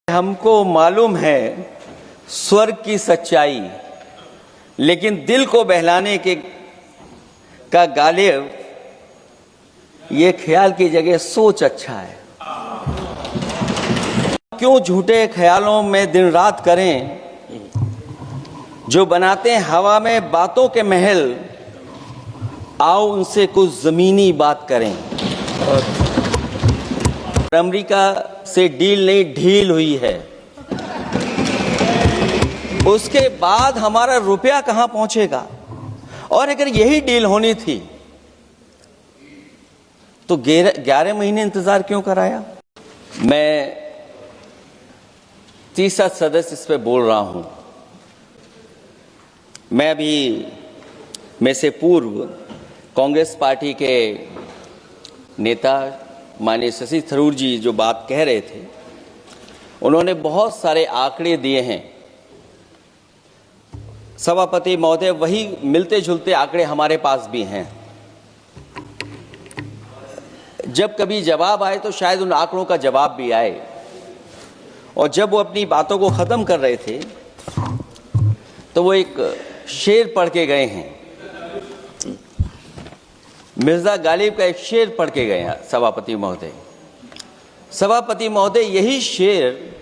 हमको मालूम है स्वर्ग की सच्चाई, लेकिन दिल को बहलाने के का गालिब ये ख्याल की जगह सोच अच्छा है। क्यों झूठे ख्यालों में दिन रात करें, जो बनाते हैं हवा में बातों के महल, आओ उनसे कुछ जमीनी बात करें। अमेरिका से डील नहीं ढील हुई है, उसके बाद हमारा रुपया कहां पहुंचेगा। और अगर यही डील होनी थी तो 11 महीने इंतजार क्यों कराया। मैं तीसरा सदस्य इस पे बोल रहा हूं। मैं अभी में से पूर्व कांग्रेस पार्टी के नेता माननीय शशि थरूर जी जो बात कह रहे थे, उन्होंने बहुत सारे आंकड़े दिए हैं। सभापति महोदय, वही मिलते जुलते आंकड़े हमारे पास भी हैं। जब कभी जवाब आए तो शायद उन आंकड़ों का जवाब भी आए। और जब वो अपनी बातों को खत्म कर रहे थे तो वो एक शेर पढ़ के गए हैं। मिर्जा गालिब का एक शेर पढ़ के गए हैं सभापति महोदय। सभापति महोदय, यही शेर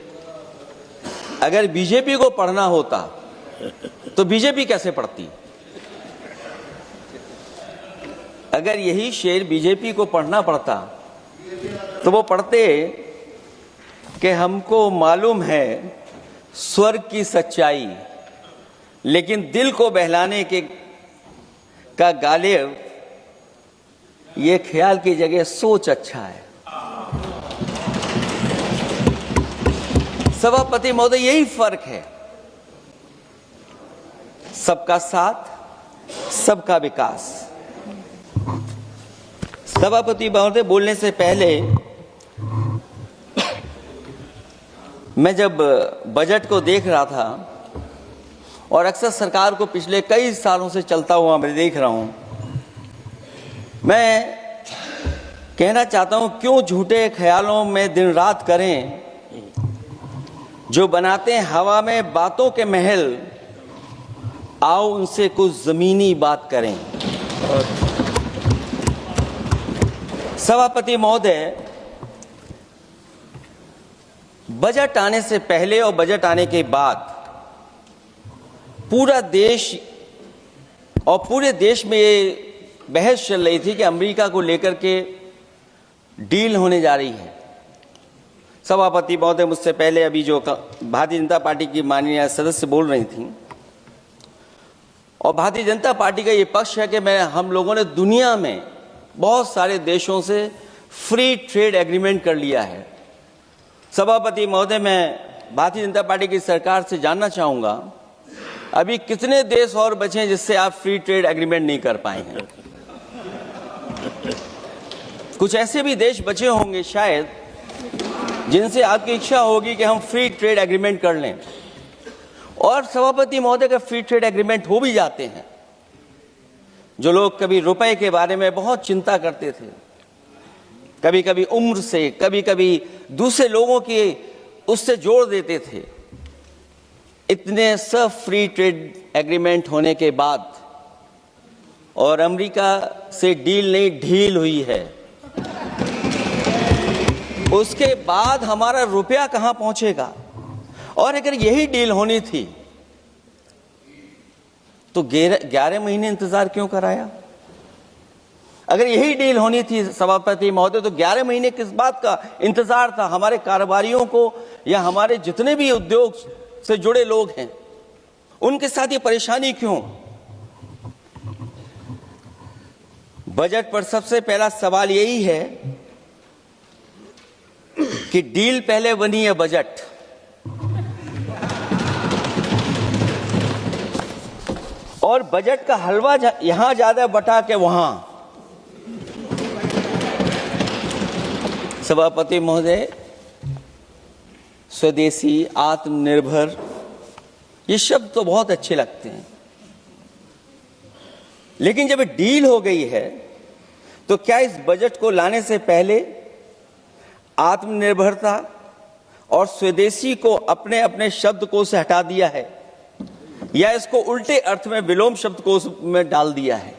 अगर बीजेपी को पढ़ना होता तो बीजेपी कैसे पढ़ती। अगर यही शेर बीजेपी को पढ़ना पड़ता तो वो पढ़ते कि हमको मालूम है स्वर्ग की सच्चाई, लेकिन दिल को बहलाने के का गालिब ये ख्याल की जगह सोच अच्छा है। सभापति महोदय, यही फर्क है। सबका साथ, सबका विकास। सभापति महोदय, बोलने से पहले मैं जब बजट को देख रहा था और अक्सर सरकार को पिछले कई सालों से चलता हुआ मैं देख रहा हूं, मैं कहना चाहता हूं, क्यों झूठे ख्यालों में दिन रात करें, जो बनाते हैं हवा में बातों के महल, आओ उनसे कुछ जमीनी बात करें। सभापति महोदय, बजट आने से पहले और बजट आने के बाद पूरा देश और पूरे देश में ये बहस चल रही थी कि अमेरिका को लेकर के डील होने जा रही है। सभापति महोदय, मुझसे पहले अभी जो भारतीय जनता पार्टी की माननीय सदस्य बोल रही थी, और भारतीय जनता पार्टी का ये पक्ष है कि हम लोगों ने दुनिया में बहुत सारे देशों से फ्री ट्रेड एग्रीमेंट कर लिया है। सभापति महोदय, मैं भारतीय जनता पार्टी की सरकार से जानना चाहूंगा, अभी कितने देश और बचे हैं जिससे आप फ्री ट्रेड एग्रीमेंट नहीं कर पाए हैं। कुछ ऐसे भी देश बचे होंगे शायद जिनसे आपकी इच्छा होगी कि हम फ्री ट्रेड एग्रीमेंट कर लें। और सभापति महोदय, का फ्री ट्रेड एग्रीमेंट हो भी जाते हैं। जो लोग कभी रुपए के बारे में बहुत चिंता करते थे, कभी कभी उम्र से, कभी कभी दूसरे लोगों की उससे जोड़ देते थे, इतने सब फ्री ट्रेड एग्रीमेंट होने के बाद और अमेरिका से डील नहीं ढील हुई है, उसके बाद हमारा रुपया कहां पहुंचेगा। और अगर यही डील होनी थी तो 11 महीने इंतजार क्यों कराया। अगर यही डील होनी थी सभापति महोदय, तो 11 महीने किस बात का इंतजार था। हमारे कारोबारियों को या हमारे जितने भी उद्योग से जुड़े लोग हैं, उनके साथ ये परेशानी क्यों। बजट पर सबसे पहला सवाल यही है कि डील पहले बनी है बजट। और बजट का हलवा यहां ज्यादा बटा के वहां। सभापति महोदय, स्वदेशी, आत्मनिर्भर, ये शब्द तो बहुत अच्छे लगते हैं, लेकिन जब डील हो गई है तो क्या इस बजट को लाने से पहले आत्मनिर्भरता और स्वदेशी को अपने अपने शब्दकोश से हटा दिया है या इसको उल्टे अर्थ में विलोम शब्दकोश में डाल दिया है।